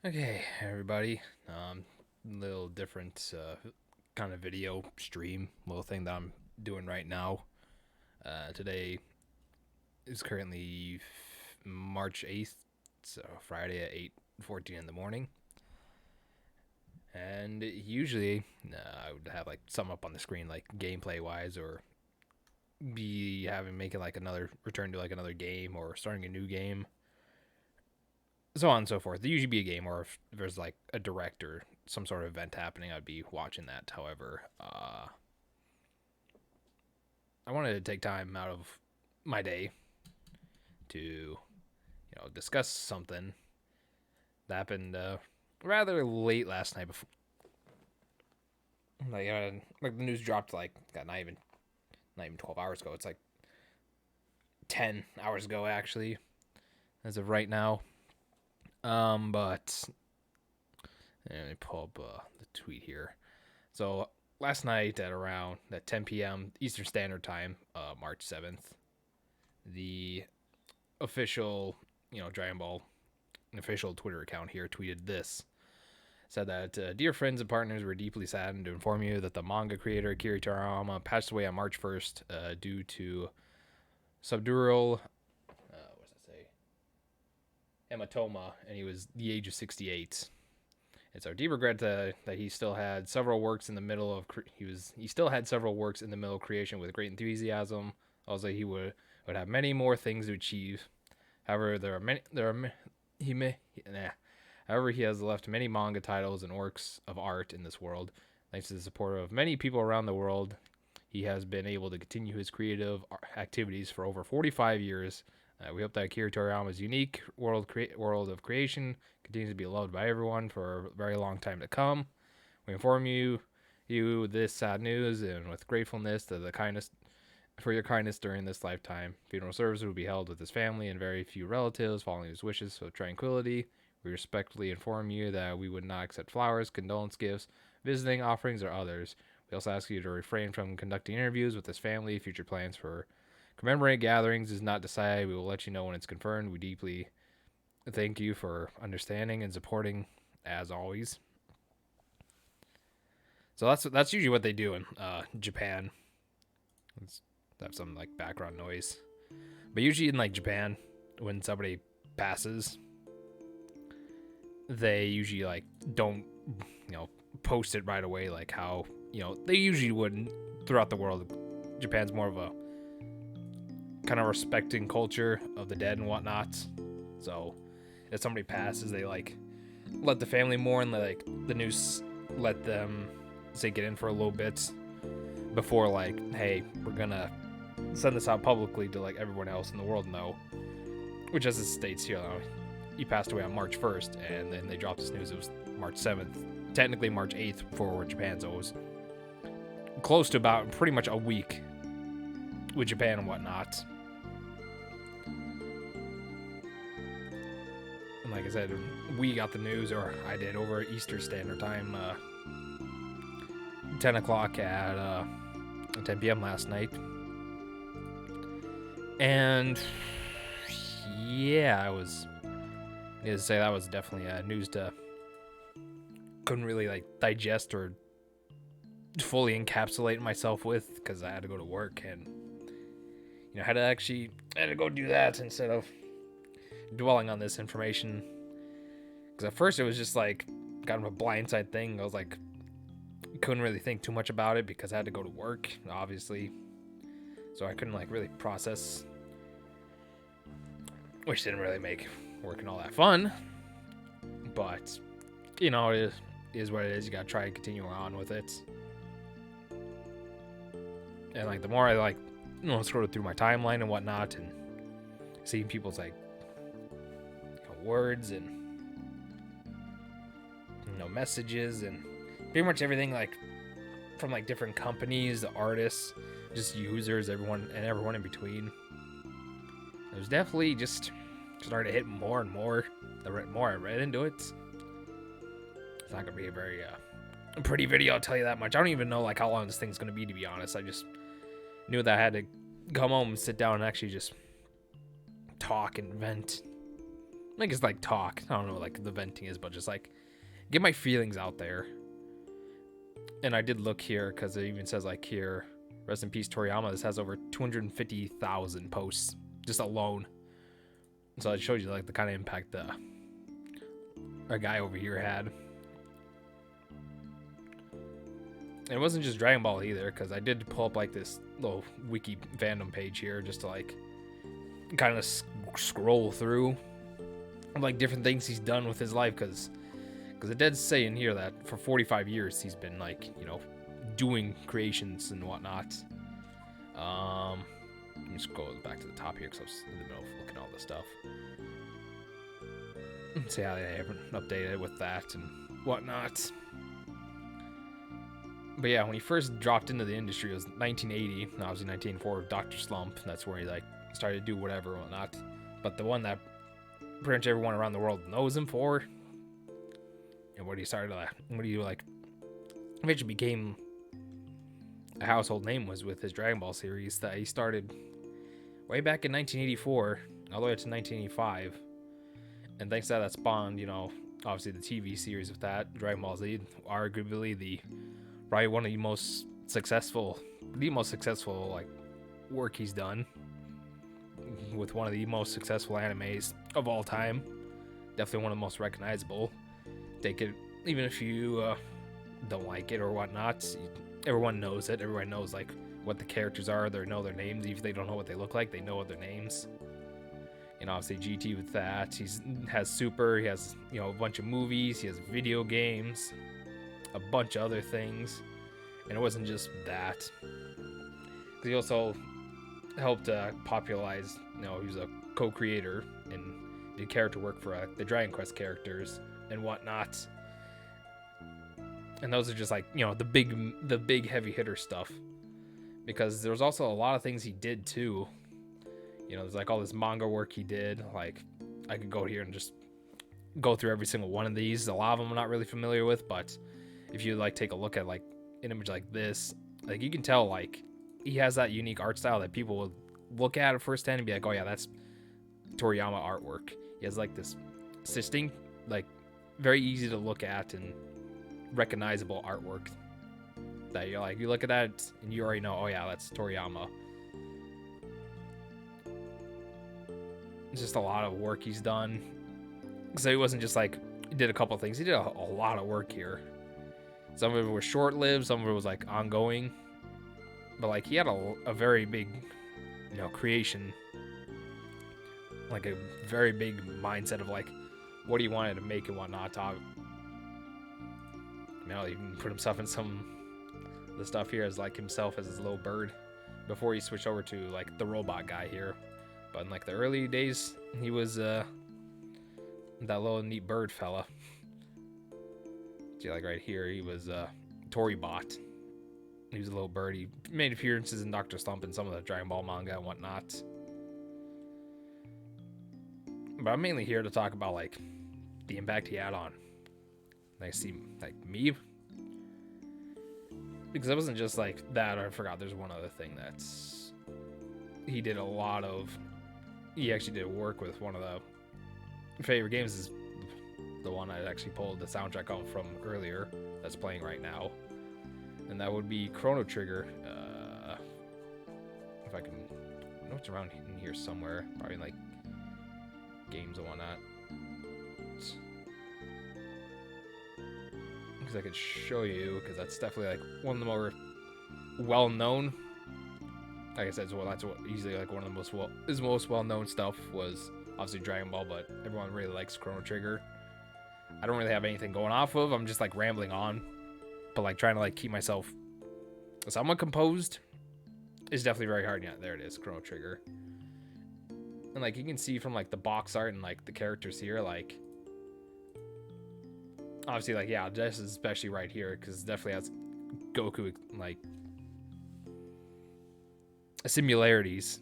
Okay, everybody. Little different kind of video stream, little thing that I'm doing right now. Today is currently March 8th, so Friday at 8:14 in the morning. And usually I would have like some up on the screen, like gameplay wise, or be having making like another return to like another game or starting a new game, so on and so forth. There usually be a game, or if there's like a direct or some sort of event happening, I'd be watching that. However, I wanted to take time out of my day to, discuss something that happened rather late last night. Before, like the news dropped like not even 12 hours ago. It's like 10 hours ago actually, as of right now. But let me pull up the tweet here. So last night at around at 10 p.m. Eastern Standard Time, March 7th, the official, Dragon Ball official Twitter account here tweeted this. Said that, dear friends and partners, we're deeply saddened to inform you that the manga creator Akira Toriyama passed away on March 1st due to subdural, what does it say? Hematoma, and he was the age of 68. It's our deep regret that he still had several works in the middle of he still had several works in the middle of creation with great enthusiasm. Also, he would have many more things to achieve. However, However, he has left many manga titles and works of art in this world. Thanks to the support of many people around the world, he has been able to continue his creative activities for over 45 years. We hope that Akira Toriyama's unique world of creation continues to be loved by everyone for a very long time to come. We inform you this sad news, and with gratefulness to the kindness for your kindness during this lifetime. Funeral service will be held with his family and very few relatives, following his wishes for tranquility. We respectfully inform you that we would not accept flowers, condolence gifts, visiting offerings, or others. We also ask you to refrain from conducting interviews with his family. Future plans for commemorate gatherings is not decided. We will let you know when it's confirmed. We deeply thank you for understanding and supporting, as always. So that's usually what they do in Japan. Let's have some like background noise, but usually in like Japan, when somebody passes, they usually like don't post it right away like how they usually would throughout the world. Japan's more of a kind of respecting culture of the dead and whatnot. So if somebody passes, they like let the family mourn, like the news let them sink it in for a little bit before like, hey, we're gonna send this out publicly to like everyone else in the world know. Which, as it states here, he passed away on March 1st, and then they dropped this news. It was March 7th, technically March 8th for Japan, so it was close to about pretty much a week with Japan and whatnot. And like I said, we got the news, or I did, over Eastern Standard Time, 10 o'clock at 10 p.m. last night. And yeah, I was need to say that was definitely news to couldn't really like digest or fully encapsulate myself with, because I had to go to work and had to go do that instead of dwelling on this information. Because at first it was just like kind of a blindside thing. I was like, couldn't really think too much about it because I had to go to work, obviously, so I couldn't like really process, which didn't really make working all that fun. But it is what it is. You gotta try and continue on with it. And like the more I like scroll through my timeline and whatnot, and seeing people's like words and messages and pretty much everything, like from like different companies, the artists, just users, everyone in between. It was definitely just started to hit more and more. The more I read into it, it's not gonna be a very pretty video, I'll tell you that much. I don't even know like how long this thing's gonna be, to be honest. I just knew that I had to come home and sit down and actually just talk and vent like just like talk. I don't know what like the venting is, but just like get my feelings out there. And I did look here because it even says like here, rest in peace Toriyama. This has over 250,000 posts just alone. So it shows you like the kind of impact our guy over here had. And it wasn't just Dragon Ball either, because I did pull up like this little wiki fandom page here just to like kind of scroll through like different things he's done with his life, because it does say in here that for 45 years he's been like, you know, doing creations and whatnot. Let me just go back to the top here because I was in the middle of looking at all this stuff. See how they haven't updated with that and whatnot. But yeah, when he first dropped into the industry, it was 1980. Obviously 1984 with Dr. Slump. That's where he like started to do whatever and whatnot. But the one that pretty much everyone around the world knows him for, and what he started what he like eventually became a household name, was with his Dragon Ball series that he started way back in 1984 all the way up to 1985. And thanks to that spawned, you know, obviously the TV series with that, Dragon Ball Z, arguably probably one of the most successful like work he's done, with one of the most successful animes of all time. Definitely one of the most recognizable. Take it, even if you don't like it or whatnot, everyone knows it. Everyone knows like what the characters are. They know their names, even if they don't know what they look like. They know what their names. You know, obviously GT with that. He has Super. He has, you know, a bunch of movies. He has video games, a bunch of other things. And it wasn't just that. He also helped popularize, you know, he was a co-creator and did character work for the Dragon Quest characters and whatnot. And those are just like, you know, the big heavy hitter stuff. Because there was also a lot of things he did too. You know, there's like all this manga work he did. Like, I could go here and just go through every single one of these. A lot of them I'm not really familiar with, but if you like take a look at like an image like this, like you can tell like he has that unique art style that people will look at firsthand and be like, oh yeah, that's Toriyama artwork. He has like this distinct, like very easy to look at and recognizable artwork that you're like, you look at that and you already know, oh yeah, that's Toriyama. It's just a lot of work he's done. So he wasn't just like, he did a couple of things. He did a lot of work here. Some of it was short-lived, some of it was like ongoing. But like he had a very big, you know, creation. Like a very big mindset of like what he wanted to make and whatnot. You know, he even put himself in some of the stuff here as like himself as his little bird before he switched over to like the robot guy here. But in like the early days, he was that little neat bird fella. See, like right here, he was Toribot. He was a little bird. He made appearances in Dr. Slump and some of the Dragon Ball manga and whatnot. But I'm mainly here to talk about like the impact he had on, like, see, like me. Because it wasn't just like that. I forgot there's one other thing that's he did a lot of. He actually did work with one of the favorite games, is the one I actually pulled the soundtrack on from earlier that's playing right now, and that would be Chrono Trigger. If I can, I know it's around in here somewhere, probably in like games and whatnot, because I could show you, because that's definitely like one of the more well-known. Like I said, well, that's what easily like one of the most well-known stuff was obviously Dragon Ball, but everyone really likes Chrono Trigger. I don't really have anything going off of. I'm just like rambling on, but like trying to like keep myself somewhat composed is definitely very hard. Yeah, there it is, Chrono Trigger. And like you can see from like the box art and like the characters here, like obviously like yeah, this is especially right here because it definitely has Goku like similarities.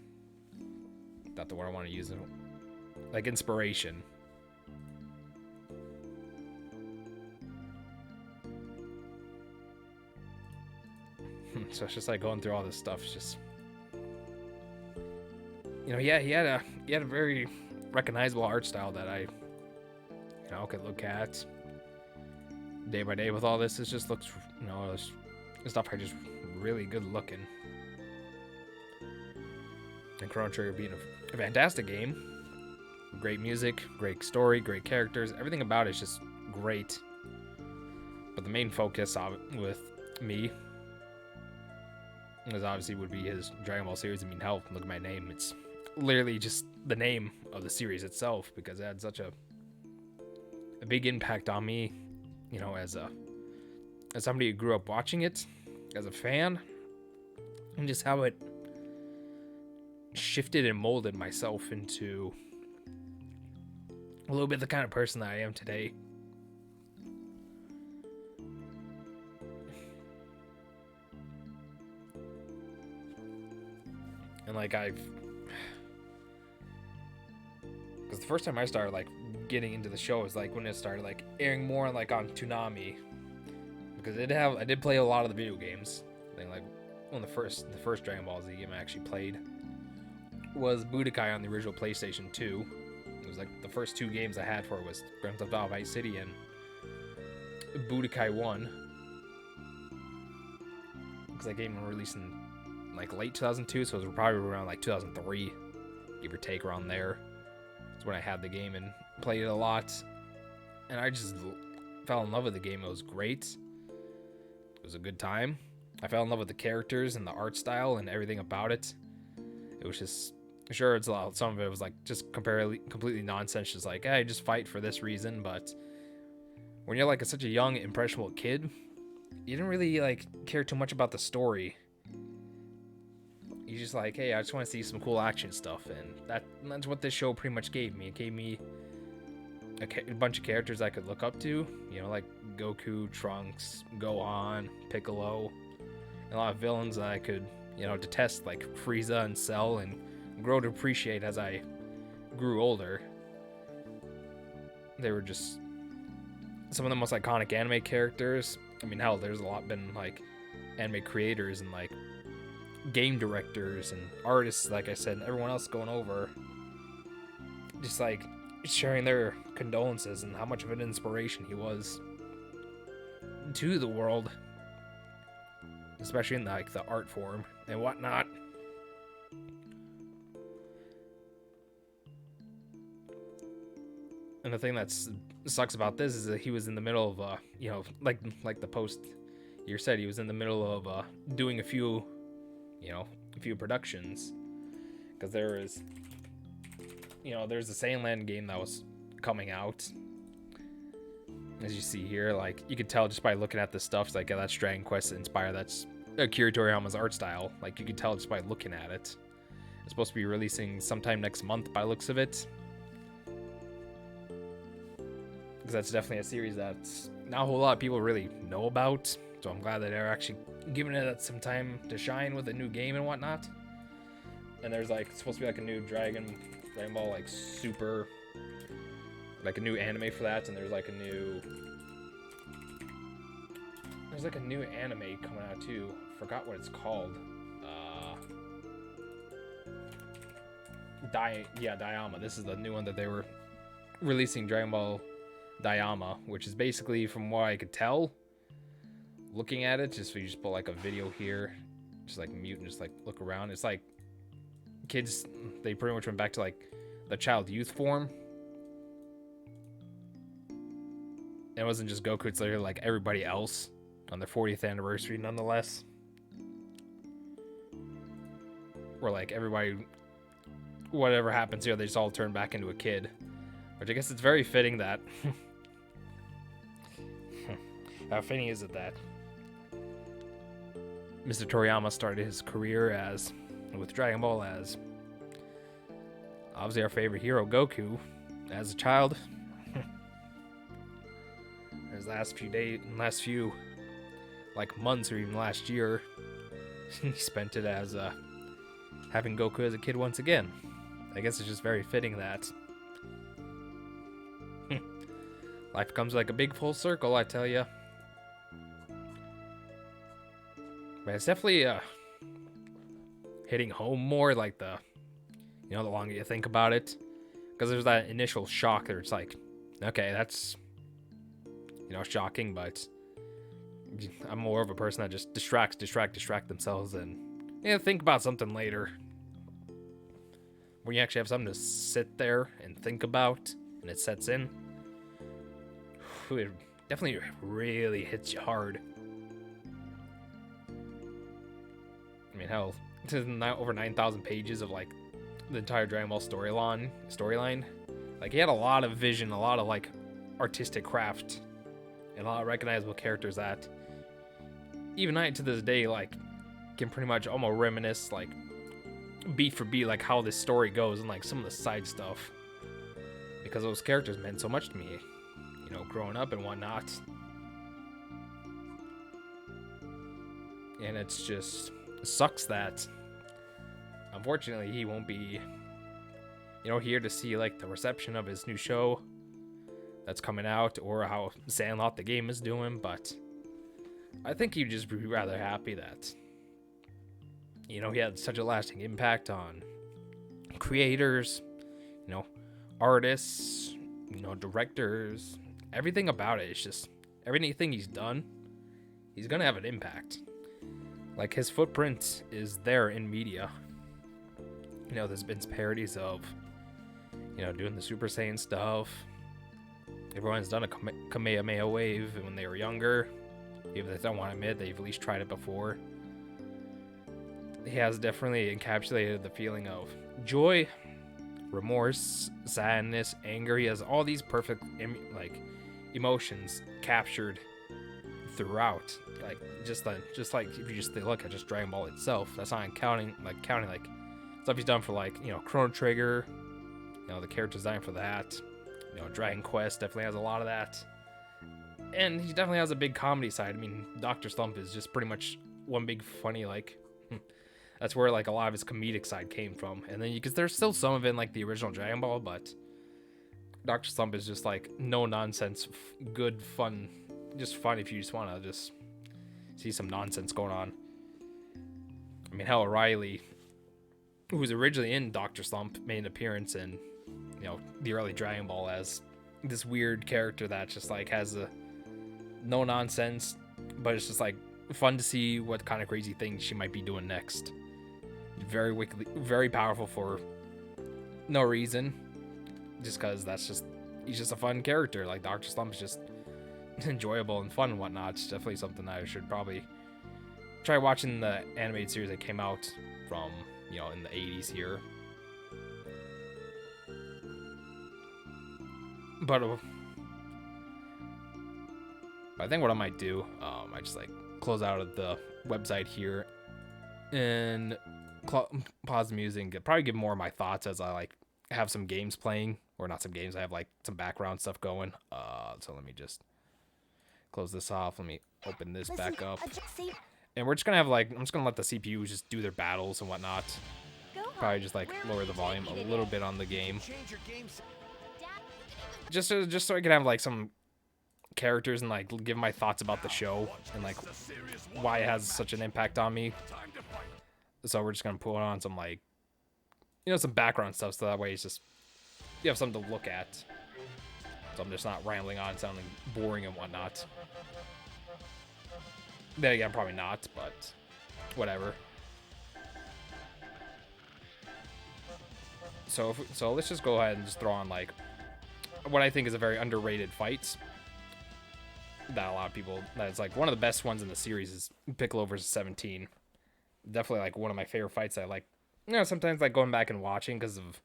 Not the word I want to use, like inspiration. So it's just like going through all this stuff. It's just, you know, yeah, he had a very recognizable art style that I could look at day by day with all this. It just looks, this stuff are just really good looking. And Chrono Trigger being a fantastic game. Great music, great story, great characters. Everything about it is just great. But the main focus of it with me is obviously would be his Dragon Ball series. I mean, hell, look at my name. It's literally just the name of the series itself, because it had such a big impact on me, as somebody who grew up watching it, as a fan, and just how it shifted and molded myself into a little bit the kind of person that I am today. And because the first time I started getting into the show was when it started airing more on Toonami, because I did play a lot of the video games. I think one of the first Dragon Ball Z game I actually played was Budokai on the original PlayStation 2. It was the first two games I had for it was Grand Theft Auto Vice City and Budokai 1. Because that game was released in late 2002, so it was probably around 2003, give or take, around there. That's when I had the game and played it a lot. And I just fell in love with the game. It was great. It was a good time. I fell in love with the characters and the art style and everything about it. It was just, sure, it's a lot. Some of it was just completely nonsense, just hey, just fight for this reason. But when you're such a young, impressionable kid, you didn't really care too much about the story. You just hey, I just want to see some cool action stuff, and that's what this show pretty much gave me. It gave me a bunch of characters I could look up to, Goku, Trunks, Gohan, Piccolo, and a lot of villains that I could, detest, like Frieza and Cell, and grow to appreciate as I grew older. They were just some of the most iconic anime characters. I mean, hell, there's a lot been anime creators and game directors and artists, like I said, and everyone else going over, just sharing their condolences and how much of an inspiration he was to the world, especially in the art form and whatnot. And the thing that sucks about this is that he was in the middle of like the post here said, he was in the middle of doing a few productions, because there's the Sandland game that was coming out, as you see here. You could tell just by looking at the stuff, it's that's Dragon Quest inspired, that's Akira Toriyama's art style. You could tell just by looking at it. It's supposed to be releasing sometime next month by looks of it, because that's definitely a series that's not a whole lot of people really know about. So I'm glad that they're actually giving it some time to shine with a new game and whatnot. And there's it's supposed to be a new Dragon Ball Super, a new anime for that. And there's a new anime coming out too. Forgot what it's called. Dayama. This is the new one that they were releasing, Dragon Ball Dayama, which is basically, from what I could tell, looking at it, just you just put a video here, just mute and just look around. It's kids, they pretty much went back to the child youth form. It wasn't just Goku, it's literally everybody else on their 40th anniversary nonetheless. Where everybody, whatever happens here, they just all turn back into a kid. Which I guess it's very fitting that how fitting is it that Mr. Toriyama started his career with Dragon Ball as obviously our favorite hero, Goku, as a child. His last few months, or even last year, he spent it as having Goku as a kid once again. I guess it's just very fitting that life comes a big full circle, I tell ya. But it's definitely hitting home more, the longer you think about it, because there's that initial shock that it's Okay, that's, shocking, but I'm more of a person that just distract themselves and think about something later. When you actually have something to sit there and think about and it sets in, it definitely really hits you hard. I mean, hell, this is now over 9,000 pages of like the entire Dragon Ball storyline. Like, he had a lot of vision, a lot of like artistic craft, and a lot of recognizable characters that even I to this day like can pretty much almost reminisce like beat for beat like how this story goes and like some of the side stuff, because those characters meant so much to me, growing up and whatnot. And it sucks that unfortunately he won't be here to see like the reception of his new show that's coming out, or how Sandlot the game is doing. But I think he'd just be rather happy that he had such a lasting impact on creators, artists, directors, everything about it. It's just everything he's done, he's gonna have an impact. Like, his footprint is there in media. There's been parodies of, doing the Super Saiyan stuff. Everyone's done a Kamehameha wave when they were younger. Even if they don't want to admit, they've at least tried it before. He has definitely encapsulated the feeling of joy, remorse, sadness, anger. He has all these perfect emotions captured throughout. Like, just like if you just look at just Dragon Ball itself, that's not counting like stuff he's done for like Chrono Trigger, the character design for that. Dragon Quest definitely has a lot of that, and he definitely has a big comedy side. I mean, Dr. Slump is just pretty much one big funny that's where like a lot of his comedic side came from. And then because there's still some of it in like the original Dragon Ball, but Dr. Slump is just like no nonsense, good fun, just fun if you just want to just see some nonsense going on. I mean, hell, Riley, who was originally in Dr. Slump, made an appearance in the early Dragon Ball as this weird character that just like has a no nonsense, but it's just like fun to see what kind of crazy things she might be doing next. Very wickedly, very powerful for no reason, just because he's just a fun character. Like, Dr. Slump is just enjoyable and fun and whatnot. It's definitely something I should probably try watching the animated series that came out from in the 80s here. But I think what I might do, I just like close out of the website here and pause the music and probably give more of my thoughts as I like have some games playing, or not some games, I have like some background stuff going. So let me just close this off. Let me open this back up, and we're just gonna have I'm just gonna let the CPUs just do their battles and whatnot. Probably just like lower the volume a little bit on the game, just so I can have like some characters and like give my thoughts about the show and like why it has such an impact on me. So we're just gonna put on some like some background stuff, so that way it's just you have something to look at, so I'm just not rambling on sounding boring and whatnot. Then again, probably not, but whatever. So let's just go ahead and just throw on like what I think is a very underrated fight that a lot of people, that's like one of the best ones in the series, is Piccolo versus 17. Definitely like one of my favorite fights. I like sometimes like going back and watching because of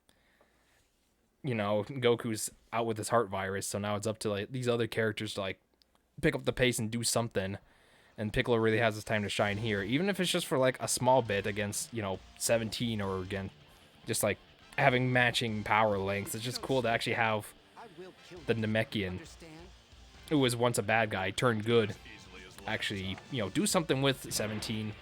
Goku's out with his heart virus, so now it's up to like these other characters to like pick up the pace and do something. And Piccolo really has his time to shine here, even if it's just for like a small bit against 17, or again just like having matching power lengths. It's just cool to actually have the Namekian, who was once a bad guy, turned good, actually do something with 17,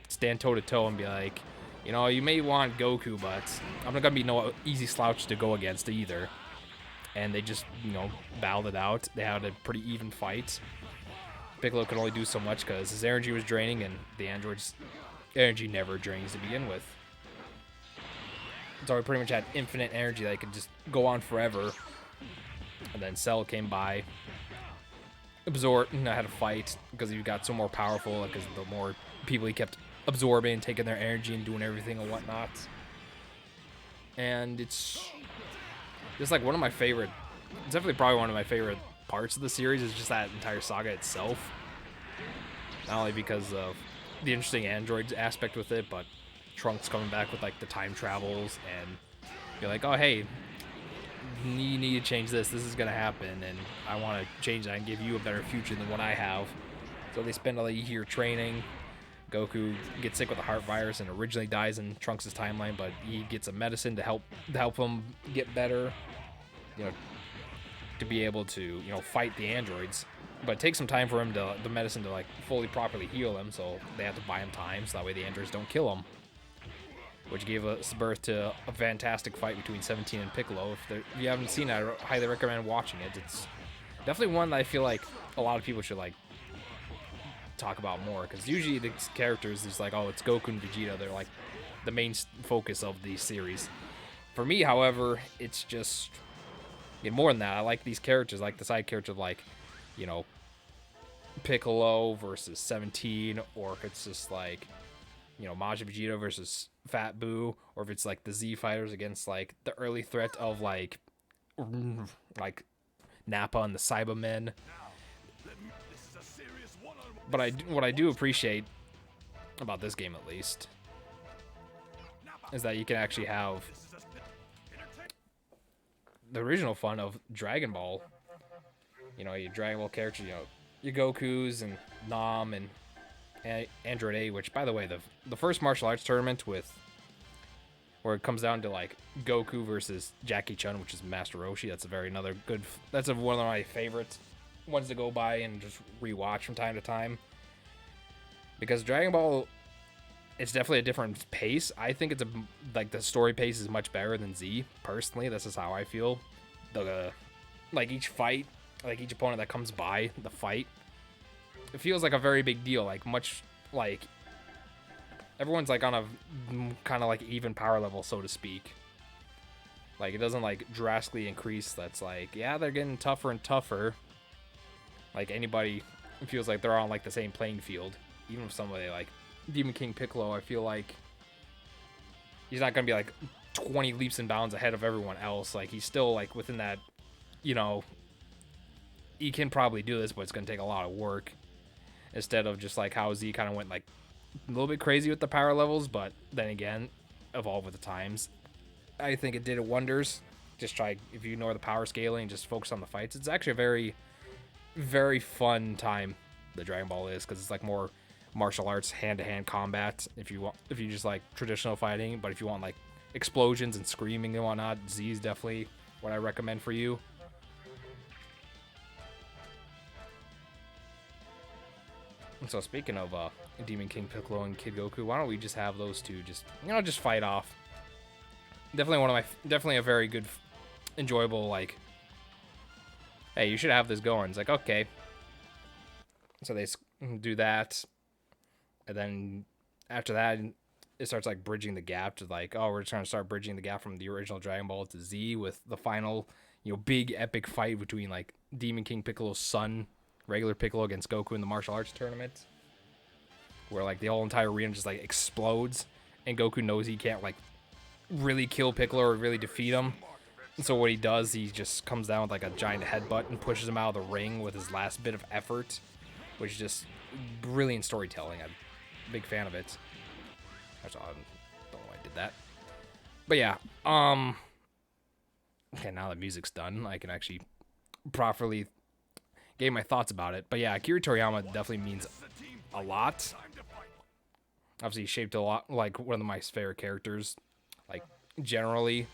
stand toe to toe and be like, you may want Goku, but I'm not gonna be no easy slouch to go against either. And they just battled it out. They had a pretty even fight. Piccolo could only do so much because his energy was draining, and the android's energy never drains to begin with. So he pretty much had infinite energy that could just go on forever. And then Cell came by, absorbed, and I had to fight because he got so more powerful. Because the more people he kept absorbing, taking their energy and doing everything and whatnot. And it's just like one of my favorite. It's definitely probably one of my favorite parts of the series is just that entire saga itself. Not only because of the interesting androids aspect with it, but Trunks coming back with like the time travels and you're like, oh hey, you need to change this. This is gonna happen, and I want to change that and give you a better future than what I have. So they spend a year training. Goku gets sick with a heart virus and originally dies in Trunks' timeline, but he gets a medicine to help him get better. You know, to be able to fight the androids. But it takes some time for him the medicine to like fully properly heal him, so they have to buy him time so that way the androids don't kill him. Which gave us birth to a fantastic fight between 17 and Piccolo. If you haven't seen it, I highly recommend watching it. It's definitely one that I feel like a lot of people should like talk about more, because usually the characters is like, oh, it's Goku and Vegeta. They're like the main focus of the series. For me, however, it's just more than that. I like these characters, like the side characters, like Piccolo versus 17, or if it's just like Majin Vegeta versus Fat Boo, or if it's like the Z fighters against like the early threat of like Nappa and the Cybermen. But what I do appreciate about this game, at least, is that you can actually have the original fun of Dragon Ball. Your Dragon Ball characters, your Gokus and Nam and Android A, which, by the way, the first martial arts tournament where it comes down to like Goku versus Jackie Chun, which is Master Roshi. That's one of my favorites ones to go by and just rewatch from time to time. Because Dragon Ball, it's definitely a different pace. I think the story pace is much better than Z. Personally, this is how I feel. Each fight, like each opponent that comes by the fight, it feels like a very big deal. Like much like everyone's like on a kind of like even power level, so to speak. Like it doesn't like drastically increase. That's like, yeah, they're getting tougher and tougher. Like anybody feels like they're on like the same playing field. Even if somebody like Demon King Piccolo, I feel like he's not gonna be like 20 leaps and bounds ahead of everyone else. Like he's still like within that, he can probably do this, but it's gonna take a lot of work. Instead of just like how Z kind of went like a little bit crazy with the power levels, but then again, evolve with the times. I think it did wonders. Just try, if you ignore the power scaling, just focus on the fights. It's actually a very, very fun time, the Dragon Ball is, because it's like more martial arts, hand-to-hand combat. If you just like traditional fighting, but if you want like explosions and screaming and whatnot, Z is definitely what I recommend for you. And so speaking of Demon King Piccolo and Kid Goku, why don't we just have those two just fight off? Definitely a very good, enjoyable, like, hey, you should have this going. It's like, okay. So they do that, and then after that, it starts like bridging the gap to like, oh, we're trying to start bridging the gap from the original Dragon Ball to Z with the final, big epic fight between like Demon King Piccolo's son, regular Piccolo, against Goku in the martial arts tournament, where like the whole entire arena just like explodes, and Goku knows he can't like really kill Piccolo or really defeat him. And so what he does, he just comes down with like a giant headbutt and pushes him out of the ring with his last bit of effort, which is just brilliant storytelling. I'm a big fan of it. I don't know why I did that. But yeah, okay, now the music's done, I can actually properly give my thoughts about it. But yeah, Akira Toriyama definitely means a lot. Obviously, he shaped a lot, like one of my favorite characters, like generally.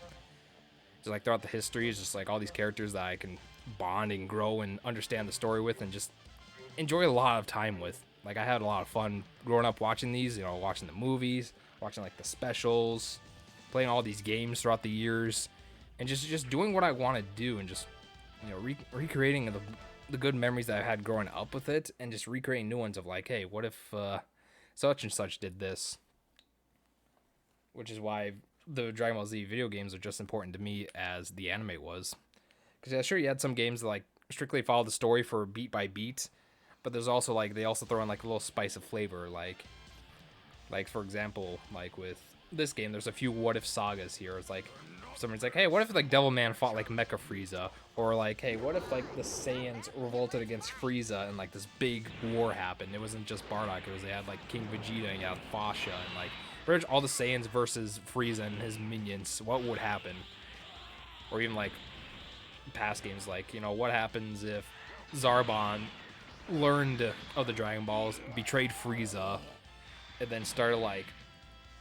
Just like throughout the history, it's just like all these characters that I can bond and grow and understand the story with and just enjoy a lot of time with. Like I had a lot of fun growing up watching these, watching the movies, watching like the specials, playing all these games throughout the years, and just doing what I want to do and just recreating the good memories that I had growing up with it, and just recreating new ones of like, hey, what if such and such did this? Which is why the Dragon Ball Z video games are just important to me as the anime was, Because yeah, sure, you had some games that like strictly follow the story for beat by beat, but there's also like they also throw in like a little spice of flavor, like for example, like with this game, there's a few what if sagas here. It's like someone's like, hey, what if like Devilman fought like Mecha Frieza, or like, hey, what if like the Saiyans revolted against Frieza and like this big war happened? It wasn't just Bardock; it was they had like King Vegeta and you had Fasha and like pretty much all the Saiyans versus Frieza and his minions. What would happen? Or even like past games, like what happens if Zarbon learned of the Dragon Balls, betrayed Frieza, and then started like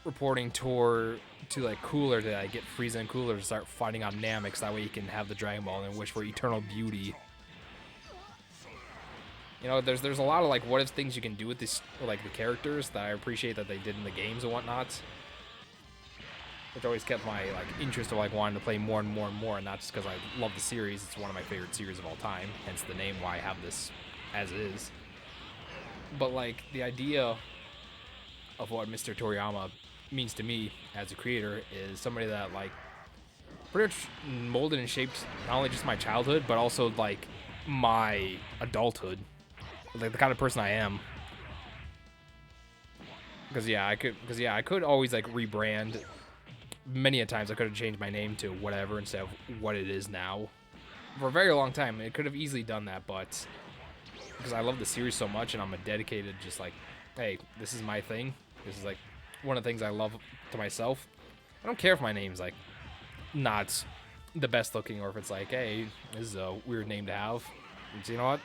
reporting to like Cooler to like, get Frieza and Cooler to start fighting on Namek, so that way he can have the Dragon Ball and wish for eternal beauty. There's a lot of like what if things you can do with this, like the characters that I appreciate that they did in the games and whatnot, which always kept my like interest of like wanting to play more and more and more, and not just because I love the series. It's one of my favorite series of all time, hence the name why I have this as is. But like the idea of what Mr. Toriyama means to me as a creator is somebody that like pretty much molded and shaped not only just my childhood but also like my adulthood, like the kind of person I am. Because I could always like rebrand. Many a times I could have changed my name to whatever instead of what it is now. For a very long time, it could have easily done that, but because I love the series so much and I'm a dedicated, just like, hey, this is my thing. This is like one of the things I love to myself. I don't care if my name's like not the best looking, or if it's like, hey, this is a weird name to have. It's, you know what?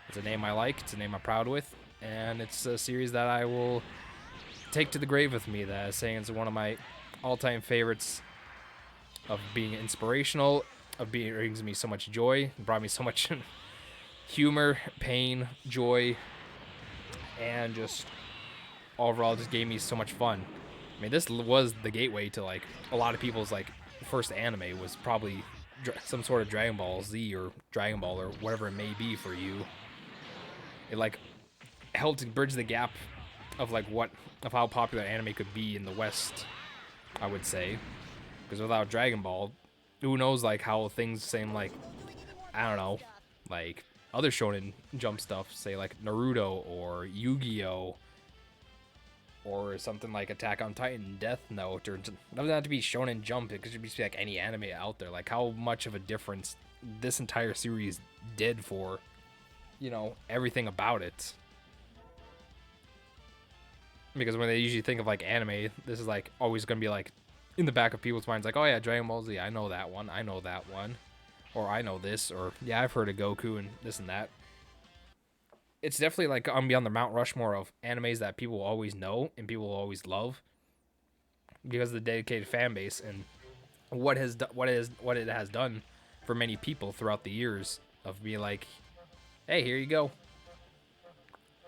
It's a name I like. It's a name I'm proud with, and it's a series that I will take to the grave with me. That is saying it's one of my all-time favorites, of being inspirational, of being, it brings me so much joy, it brought me so much humor, pain, joy, and just overall just gave me so much fun. I mean, this was the gateway to like a lot of people's like first anime was probably some sort of Dragon Ball Z or Dragon Ball or whatever it may be for you. It like helped bridge the gap of like of how popular anime could be in the West, I would say, because without Dragon Ball, who knows like how things seem like, I don't know, like other Shonen Jump stuff, say like Naruto or Yu-Gi-Oh, or something like Attack on Titan, Death Note, or it doesn't have to be Shonen Jump. It could just be like any anime out there. Like how much of a difference this entire series did for, everything about it. Because when they usually think of like anime, this is like always gonna be like in the back of people's minds, like, oh yeah, Dragon Ball Z, I know that one, or I know this, or yeah, I've heard of Goku and this and that. It's definitely like I'm on the Mount Rushmore of animes that people will always know and people will always love because of the dedicated fan base and what it has done for many people throughout the years of being like, hey, here you go.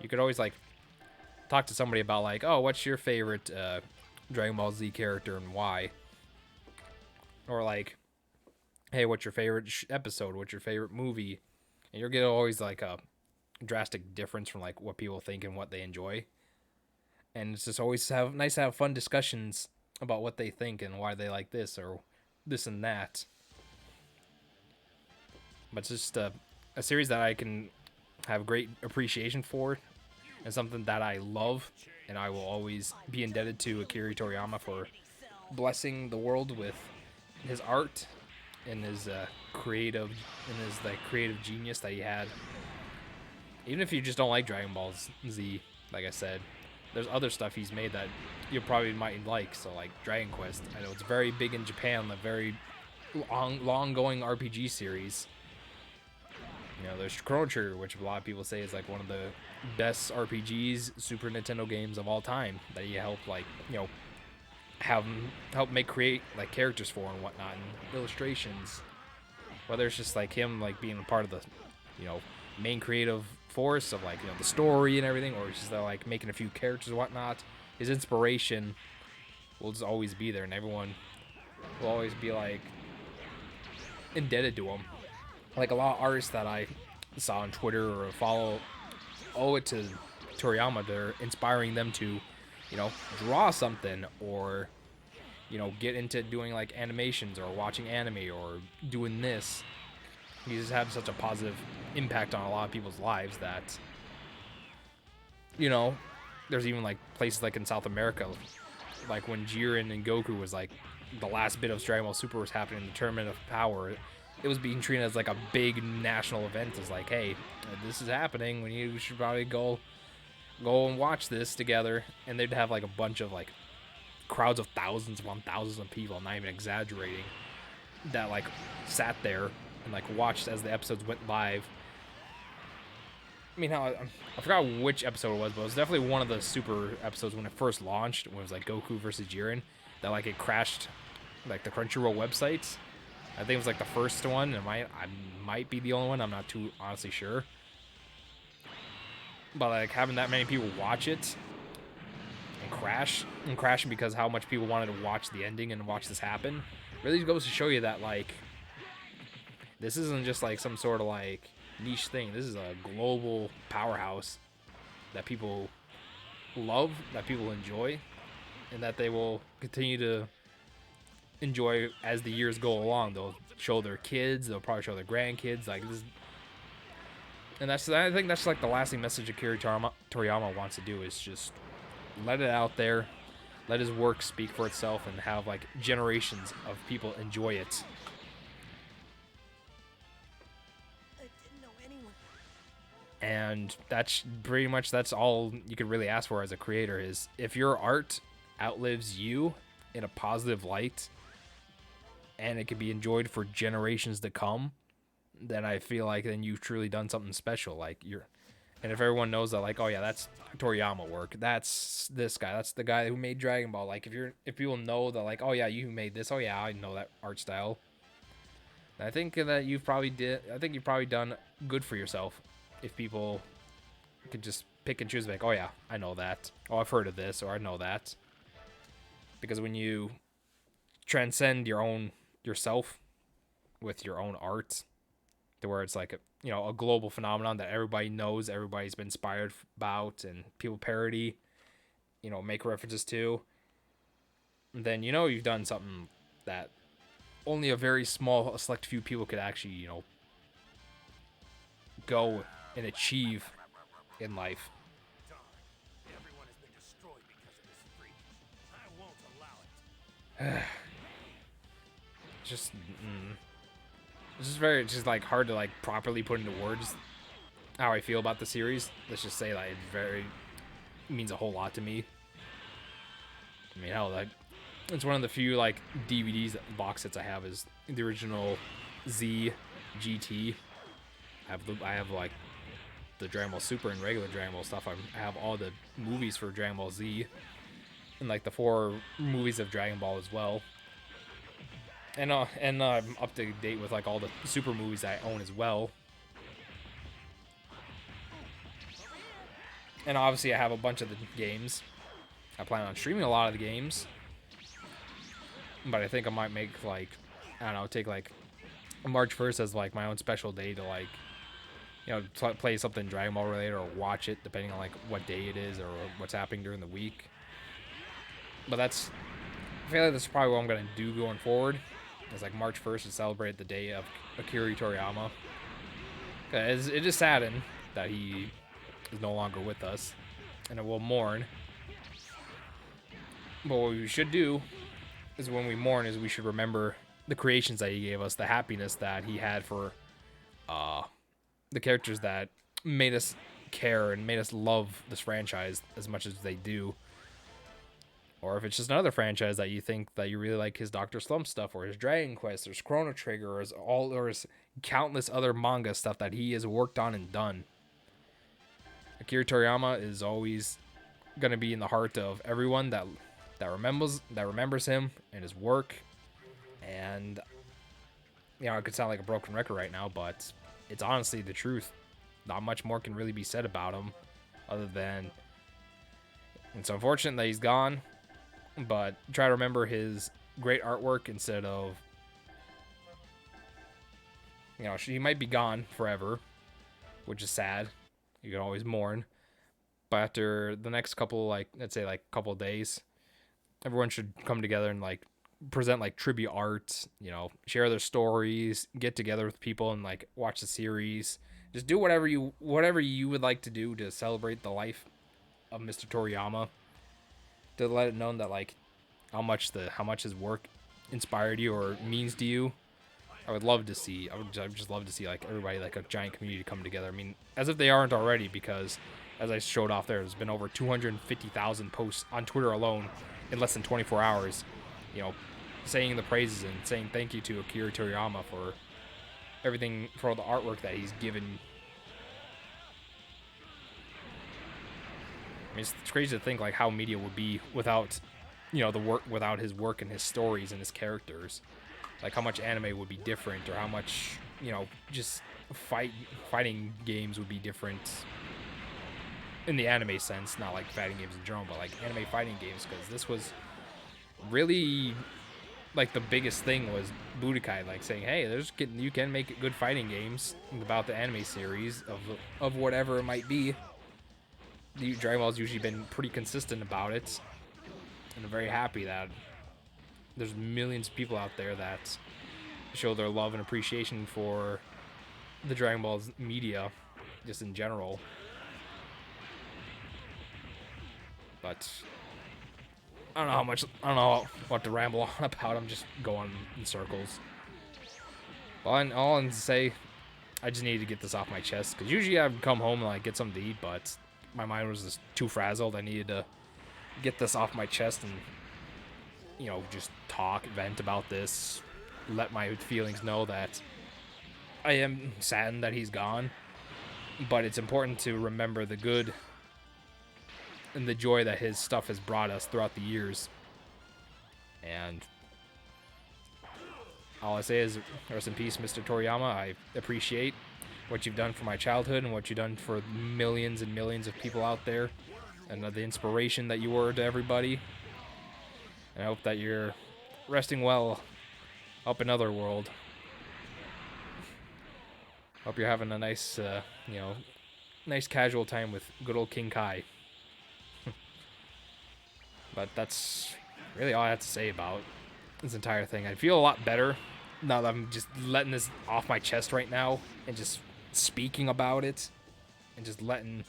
You could always like talk to somebody about like, oh, what's your favorite Dragon Ball Z character and why? Or like, hey, what's your favorite episode? What's your favorite movie? And you'll get always like a drastic difference from like what people think and what they enjoy. And it's just always nice to have fun discussions about what they think and why they like this or this and that. But it's just a series that I can have great appreciation for, and something that I love, and I will always be indebted to Akira Toriyama for blessing the world with his art and his creative genius that he had. Even if you just don't like Dragon Ball Z, like I said, there's other stuff he's made that you probably might like. So like Dragon Quest, I know it's very big in Japan, a very long-going RPG series. There's Chrono Trigger, which a lot of people say is like one of the best RPGs, Super Nintendo games of all time, that he helped create like characters for and whatnot, and illustrations. Whether it's just like him like being a part of the, main creative force of like the story and everything, or just like making a few characters and whatnot, his inspiration will just always be there, and everyone will always be like indebted to him. Like a lot of artists that I saw on Twitter or follow owe it to Toriyama. They're inspiring them to, draw something or, get into doing like animations or watching anime or doing this. He's had such a positive impact on a lot of people's lives that, you know, there's even like places like in South America, like when Jiren and Goku was like the last bit of Dragon Ball Super was happening, the Tournament of Power, it was being treated as like a big national event. It's like, hey, this is happening. We should probably go and watch this together. And they'd have like a bunch of like crowds of thousands upon thousands of people, I'm not even exaggerating, that like sat there and like watched as the episodes went live. I mean, I forgot which episode it was, but it was definitely one of the Super episodes when it first launched, when it was like Goku versus Jiren, that like it crashed like the Crunchyroll websites. I think it was like the first one. I might be the only one. I'm not too honestly sure. But like having that many people watch it and crashing because how much people wanted to watch the ending and watch this happen, really goes to show you that like this isn't just like some sort of like niche thing. This is a global powerhouse that people love, that people enjoy, and that they will continue to enjoy as the years go along. They'll show their kids, they'll probably show their grandkids. Like this, and I think that's like the lasting message Akira Toriyama wants to do, is just let it out there, let his work speak for itself, and have like generations of people enjoy it. And that's pretty much, that's all you could really ask for as a creator, is if your art outlives you in a positive light and it can be enjoyed for generations to come, then I feel like then you've truly done something special. Like and if everyone knows that, like, oh yeah, that's Toriyama work, that's this guy, that's the guy who made Dragon Ball. Like if people know that, like, oh yeah, you made this, oh yeah, I know that art style. I think that you've probably done good for yourself if people could just pick and choose, like, oh yeah, I know that, oh I've heard of this, or I know that. Because when you transcend yourself with your own art, to where it's like a global phenomenon that everybody knows, everybody's been inspired about, and people parody, make references to, then you've done something that only a very small, select few people could actually go and achieve in life. Just it's just like hard to like properly put into words how I feel about the series. Let's just say that it means a whole lot to me. I mean, hell, like it's one of the few like DVDs box sets I have is the original Z GT. I have like the Dragon Ball Super and regular Dragon Ball stuff. I have all the movies for Dragon Ball Z and like the 4 movies of Dragon Ball as well. And I'm up to date with like all the Super movies I own as well. And obviously I have a bunch of the games. I plan on streaming a lot of the games. But I think I might make like, I don't know, take like March 1st as like my own special day to like, play something Dragon Ball related or watch it, depending on like what day it is or what's happening during the week. But I feel like that's probably what I'm going to do going forward. It's like March 1st to celebrate the day of Akira Toriyama. It is saddened that he is no longer with us, and it will mourn. But what we should do is when we mourn is we should remember the creations that he gave us, the happiness that he had for the characters that made us care and made us love this franchise as much as they do. Or if it's just another franchise that you think that you really like, his Dr. Slump stuff, or his Dragon Quest, or his Chrono Trigger, or his countless other manga stuff that he has worked on and done. Akira Toriyama is always going to be in the heart of everyone that remembers him and his work. And it could sound like a broken record right now, but it's honestly the truth. Not much more can really be said about him, other than it's unfortunate that he's gone. But try to remember his great artwork instead of, he might be gone forever, which is sad. You can always mourn. But after the next couple, like, let's say like couple of days, everyone should come together and like present like tribute art, share their stories, get together with people and like watch the series. Just do whatever you would like to do to celebrate the life of Mr. Toriyama. To let it known that like how much his work inspired you or means to you. I would just love to see like everybody, like a giant community, come together. I mean, as if they aren't already, because as I showed off there, there's been over 250,000 posts on Twitter alone in less than 24 hours, you know, saying the praises and saying thank you to Akira Toriyama for everything, for all the artwork that he's given. I mean, it's crazy to think like how media would be without, the work, without his work and his stories and his characters. Like how much anime would be different, or how much, just fighting games would be different in the anime sense, not like fighting games in general, but like anime fighting games, because this was really like the biggest thing was Budokai, like saying, hey, you can make good fighting games about the anime series of whatever it might be. The Dragon Ball's usually been pretty consistent about it, and I'm very happy that there's millions of people out there that show their love and appreciation for the Dragon Ball's media, just in general. But I don't know what to ramble on about. I'm just going in circles. Well, all I can say, I just needed to get this off my chest, because usually I'd come home and like get something to eat, but my mind was just too frazzled. I needed to get this off my chest and just talk, vent about this, let my feelings know that I am saddened that he's gone, but it's important to remember the good and the joy that his stuff has brought us throughout the years. And all I say is, rest in peace, Mr. Toriyama. I appreciate what you've done for my childhood and what you've done for millions and millions of people out there, and the inspiration that you were to everybody. And I hope that you're resting well up in Otherworld. Hope you're having a nice, nice casual time with good old King Kai. But that's really all I have to say about this entire thing. I feel a lot better now that I'm just letting this off my chest right now and just speaking about it and just letting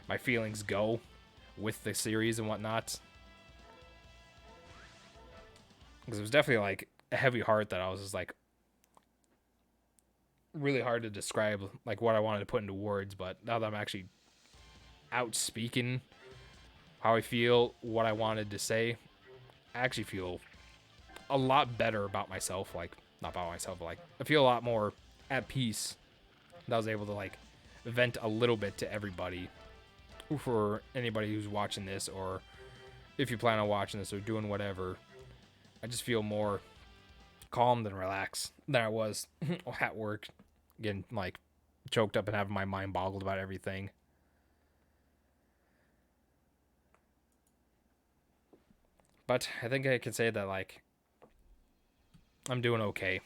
my feelings go with the series and whatnot. Because it was definitely like a heavy heart that I was just like really hard to describe like what I wanted to put into words. But now that I'm actually out speaking how I feel, what I wanted to say, I actually feel a lot better about myself. Like, not about myself, but like I feel a lot more at peace that I was able to like vent a little bit to everybody. For anybody who's watching this, or if you plan on watching this or doing whatever, I just feel more calm and relaxed than I was at work, getting like choked up and having my mind boggled about everything. But I think I can say that like I'm doing okay.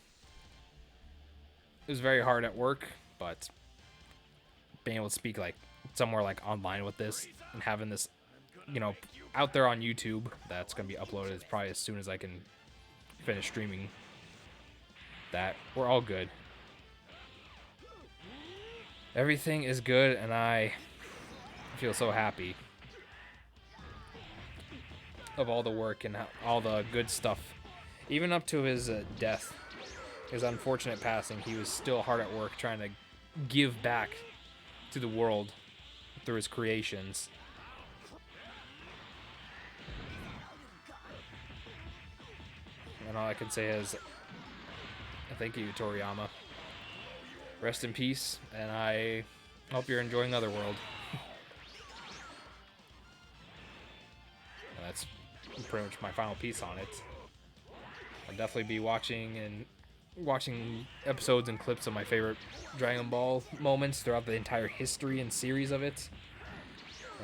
It was very hard at work, but being able to speak like somewhere like online with this and having this, out there on YouTube, that's going to be uploaded probably as soon as I can finish streaming, that we're all good. Everything is good, and I feel so happy of all the work and all the good stuff. Even up to his death, his unfortunate passing, he was still hard at work trying to give back to the world through his creations. And all I can say is thank you, Toriyama. Rest in peace, and I hope you're enjoying Otherworld. And that's pretty much my final piece on it. I'll definitely be watching episodes and clips of my favorite Dragon Ball moments throughout the entire history and series of it.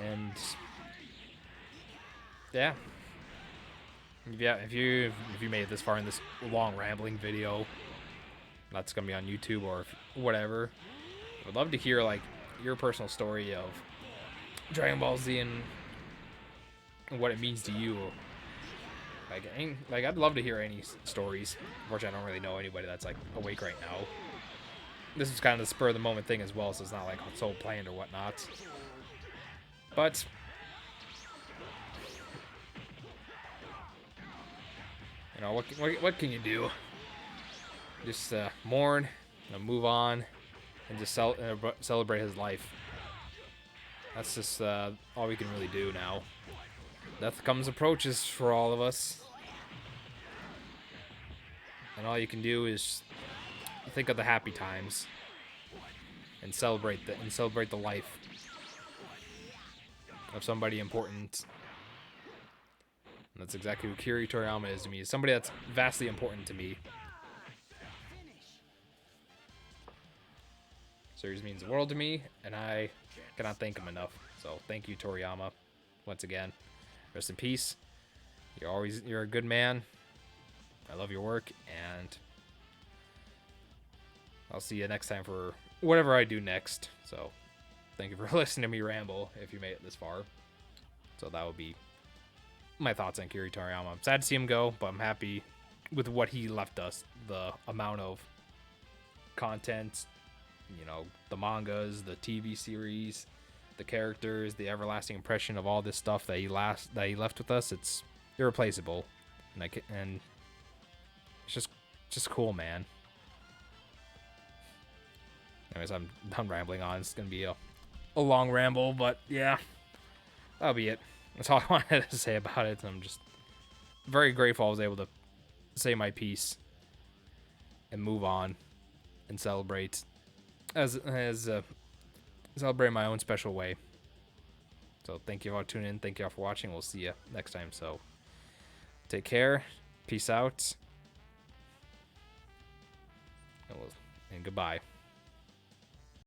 And yeah. If you made it this far in this long rambling video, that's gonna be on YouTube or whatever, I would love to hear like your personal story of Dragon Ball Z and what it means to you. Like I'd love to hear any stories. Unfortunately, I don't really know anybody that's like awake right now. This is kind of the spur of the moment thing as well, so it's not like so planned or whatnot. But you know what can you do? Just mourn, move on, and just celebrate his life. That's just all we can really do now. Death comes approaches for all of us, and all you can do is think of the happy times and celebrate the life of somebody important. And that's exactly who Akira Toriyama is to me. He's somebody that's vastly important to me. Series means the world to me, and I cannot thank him enough. So thank you, Toriyama, once again. Rest in peace. You're a good man. I love your work, and I'll see you next time for whatever I do next. So thank you for listening to me ramble if you made it this far. So that would be my thoughts on Akira Toriyama. I'm sad to see him go, but I'm happy with what he left us. The amount of content, you know, the mangas, the TV series, the characters, the everlasting impression of all this stuff that he left with us. It's irreplaceable, and it's just cool, man. Anyways, I'm done rambling on. It's gonna be a long ramble, but yeah, that'll be it. That's all I wanted to say about it. I'm just very grateful I was able to say my piece and move on and celebrate celebrate my own special way. So thank you all for tuning in. Thank you all for watching. We'll see you next time. So take care. Peace out. And goodbye.